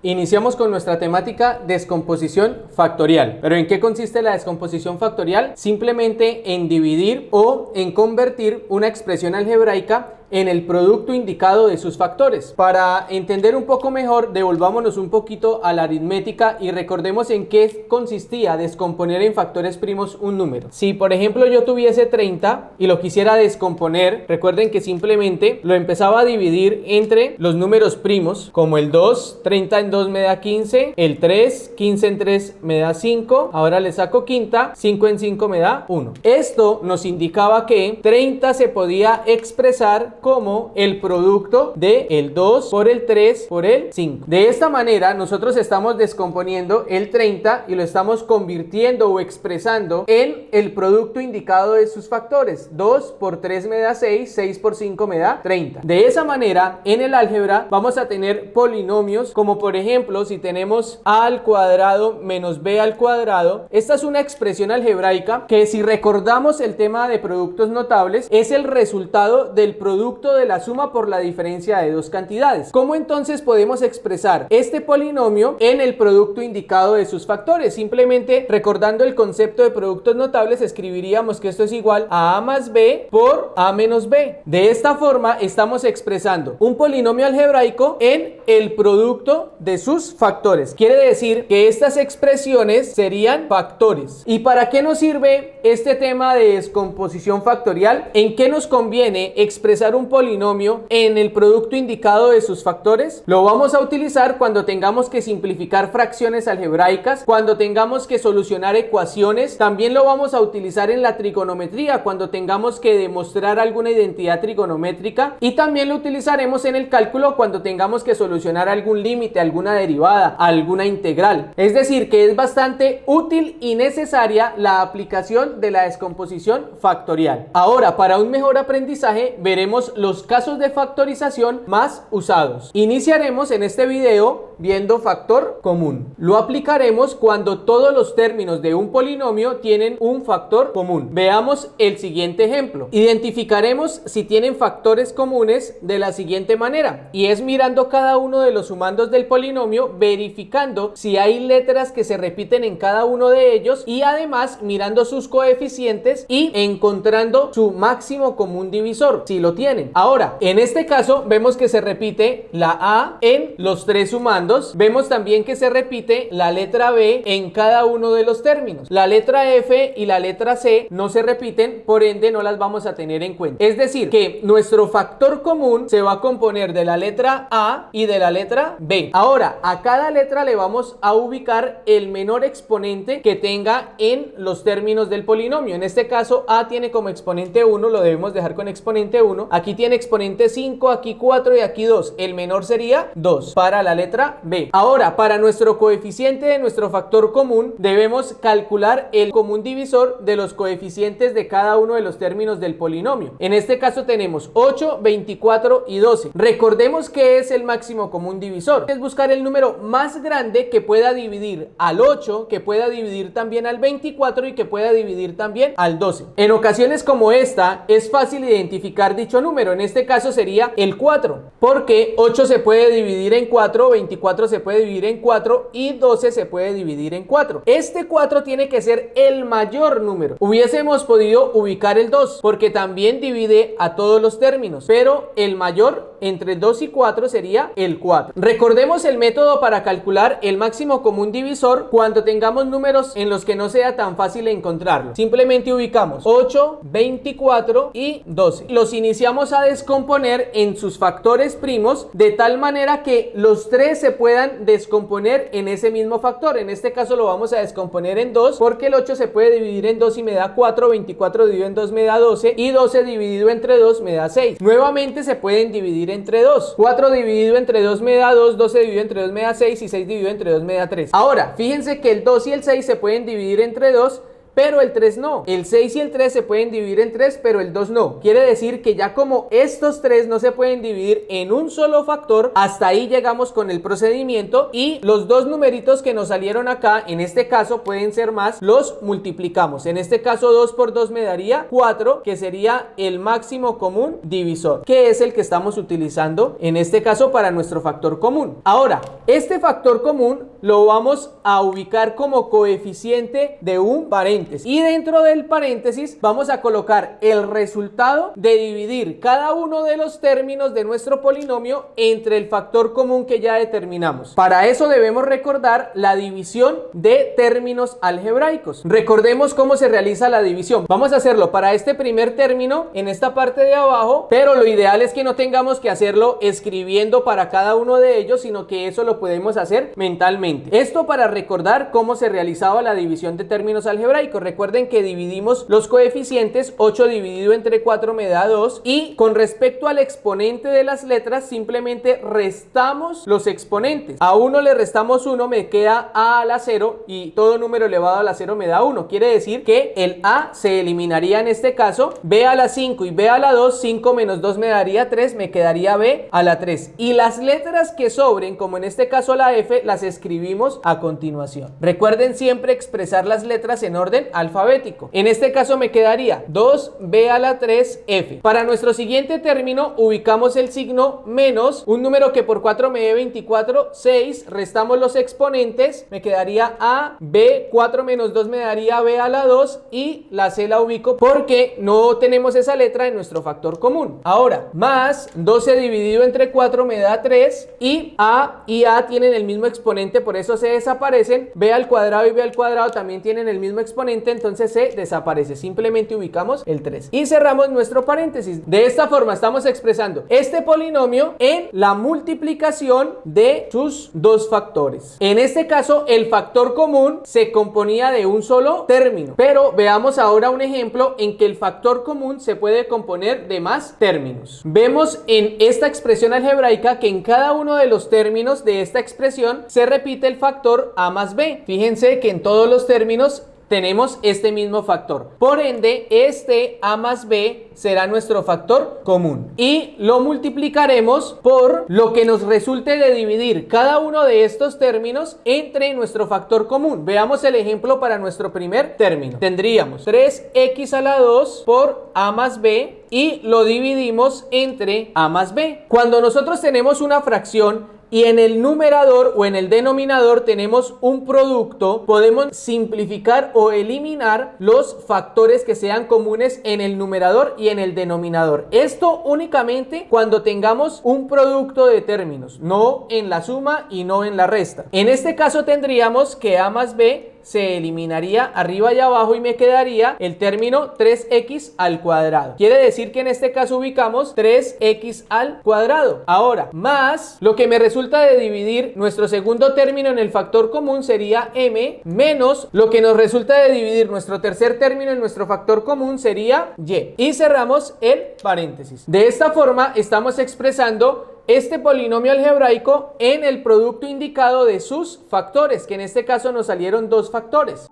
Iniciamos con nuestra temática descomposición factorial. ¿Pero en qué consiste la descomposición factorial? Simplemente en dividir o en convertir una expresión algebraica en el producto indicado de sus factores. Para entender un poco mejor, devolvámonos un poquito a la aritmética y recordemos en qué consistía descomponer en factores primos un número. Si por ejemplo yo tuviese 30 y lo quisiera descomponer, recuerden que simplemente lo empezaba a dividir entre los números primos, como el 2, 30 en 2 me da 15, el 3, 15 en 3 me da 5, ahora le saco quinta, 5 en 5 me da 1. Esto nos indicaba que 30 se podía expresar como el producto de el 2 por el 3 por el 5. De esta manera nosotros estamos descomponiendo el 30 y lo estamos convirtiendo o expresando en el producto indicado de sus factores. 2 por 3 me da 6, 6 por 5 me da 30. De esa manera en el álgebra vamos a tener polinomios como por ejemplo si tenemos a al cuadrado menos b al cuadrado. Esta es una expresión algebraica que, si recordamos el tema de productos notables, es el resultado del producto de la suma por la diferencia de dos cantidades. ¿Cómo entonces podemos expresar este polinomio en el producto indicado de sus factores? Simplemente recordando el concepto de productos notables, escribiríamos que esto es igual a a más b por a menos b. De esta forma estamos expresando un polinomio algebraico en el producto de sus factores. Quiere decir que estas expresiones serían factores. ¿Y para qué nos sirve este tema de descomposición factorial? ¿En qué nos conviene expresar un polinomio en el producto indicado de sus factores? Lo vamos a utilizar cuando tengamos que simplificar fracciones algebraicas, cuando tengamos que solucionar ecuaciones. También lo vamos a utilizar en la trigonometría, cuando tengamos que demostrar alguna identidad trigonométrica, y también lo utilizaremos en el cálculo cuando tengamos que solucionar algún límite, alguna derivada, alguna integral. Es decir, que es bastante útil y necesaria la aplicación de la descomposición factorial. Ahora, para un mejor aprendizaje, veremos los casos de factorización más usados. Iniciaremos en este video viendo factor común. Lo aplicaremos cuando todos los términos de un polinomio tienen un factor común. Veamos el siguiente ejemplo. Identificaremos si tienen factores comunes de la siguiente manera, y es mirando cada uno de los sumandos del polinomio, verificando si hay letras que se repiten en cada uno de ellos y además mirando sus coeficientes y encontrando su máximo común divisor, si lo tienen. Ahora, en este caso vemos que se repite la A en los tres sumandos. Vemos también que se repite la letra B en cada uno de los términos. La letra F y la letra C no se repiten, por ende no las vamos a tener en cuenta. Es decir, que nuestro factor común se va a componer de la letra A y de la letra B. Ahora, a cada letra le vamos a ubicar el menor exponente que tenga en los términos del polinomio. En este caso, A tiene como exponente 1, lo debemos dejar con exponente 1. Aquí tiene exponente 5, aquí 4 y aquí 2. El menor sería 2 para la letra B. Ahora, para nuestro coeficiente de nuestro factor común, debemos calcular el común divisor de los coeficientes de cada uno de los términos del polinomio. En este caso tenemos 8, 24 y 12. Recordemos que es el máximo común divisor. Es buscar el número más grande que pueda dividir al 8, que pueda dividir también al 24 y que pueda dividir también al 12. En ocasiones como esta, es fácil identificar dicho número. En este caso sería el 4, porque 8 se puede dividir en 4, 24 se puede dividir en 4 y 12 se puede dividir en 4. Este 4 tiene que ser el mayor número. Hubiésemos podido ubicar el 2, porque también divide a todos los términos, pero el mayor entre 2 y 4 sería el 4. Recordemos el método para calcular el máximo común divisor cuando tengamos números en los que no sea tan fácil encontrarlo. Simplemente ubicamos 8, 24 y 12. Los iniciamos a descomponer en sus factores primos de tal manera que los tres se puedan descomponer en ese mismo factor. En este caso lo vamos a descomponer en 2, porque el 8 se puede dividir en 2 y me da 4, 24 dividido en 2 me da 12 y 12 dividido entre 2 me da 6. Nuevamente se pueden dividir entre 2. 4 dividido entre 2 me da 2, 12 dividido entre 2 me da 6 y 6 dividido entre 2 me da 3. Ahora, fíjense que el 2 y el 6 se pueden dividir entre 2, pero el 3 no. El 6 y el 3 se pueden dividir en 3, pero el 2 no. Quiere decir que ya como estos 3 no se pueden dividir en un solo factor, hasta ahí llegamos con el procedimiento y los dos numeritos que nos salieron acá, en este caso pueden ser más, los multiplicamos. En este caso 2 por 2 me daría 4, que sería el máximo común divisor, que es el que estamos utilizando en este caso para nuestro factor común. Ahora, este factor común lo vamos a ubicar como coeficiente de un paréntesis y dentro del paréntesis vamos a colocar el resultado de dividir cada uno de los términos de nuestro polinomio entre el factor común que ya determinamos. Para eso debemos recordar la división de términos algebraicos. Recordemos cómo se realiza la división. Vamos a hacerlo para este primer término en esta parte de abajo, pero lo ideal es que no tengamos que hacerlo escribiendo para cada uno de ellos, sino que eso lo podemos hacer mentalmente. Esto para recordar cómo se realizaba la división de términos algebraicos. Recuerden que dividimos los coeficientes, 8 dividido entre 4 me da 2, y con respecto al exponente de las letras simplemente restamos los exponentes. A 1 le restamos 1, me queda a la 0 y todo número elevado a la 0 me da 1. Quiere decir que el a se eliminaría en este caso, b a la 5 y b a la 2, 5 menos 2 me daría 3, me quedaría b a la 3. Y las letras que sobren, como en este caso la f, las escribimos a continuación. Recuerden siempre expresar las letras en orden alfabético. En este caso me quedaría 2b a la 3f. Para nuestro siguiente término ubicamos el signo menos, un número que por 4 me dé 24, 6, restamos los exponentes, me quedaría a, b, 4 menos 2 me daría b a la 2 y la c la ubico porque no tenemos esa letra en nuestro factor común. Ahora, más 12 dividido entre 4 me da 3 y a tienen el mismo exponente, por eso se desaparecen. B al cuadrado y b al cuadrado también tienen el mismo exponente, entonces se desaparece. Simplemente ubicamos el 3 y cerramos nuestro paréntesis. De esta forma estamos expresando este polinomio en la multiplicación de sus dos factores. En este caso, el factor común se componía de un solo término, pero veamos ahora un ejemplo en que el factor común se puede componer de más términos. Vemos en esta expresión algebraica que en cada uno de los términos de esta expresión se repite el factor a más b. Fíjense que en todos los términos tenemos este mismo factor. Por ende, este a más b será nuestro factor común y lo multiplicaremos por lo que nos resulte de dividir cada uno de estos términos entre nuestro factor común. Veamos el ejemplo para nuestro primer término. Tendríamos 3x a la 2 por a más b y lo dividimos entre a más b. Cuando nosotros tenemos una fracción y en el numerador o en el denominador tenemos un producto, podemos simplificar o eliminar los factores que sean comunes en el numerador y en el denominador. Esto únicamente cuando tengamos un producto de términos, no en la suma y no en la resta. En este caso tendríamos que a más b se eliminaría arriba y abajo y me quedaría el término 3x al cuadrado. Quiere decir que en este caso ubicamos 3x al cuadrado. Ahora, más lo que me resulta de dividir nuestro segundo término en el factor común sería m, menos lo que nos resulta de dividir nuestro tercer término en nuestro factor común sería y. Y cerramos el paréntesis. De esta forma estamos expresando este polinomio algebraico en el producto indicado de sus factores, que en este caso nos salieron dos factores.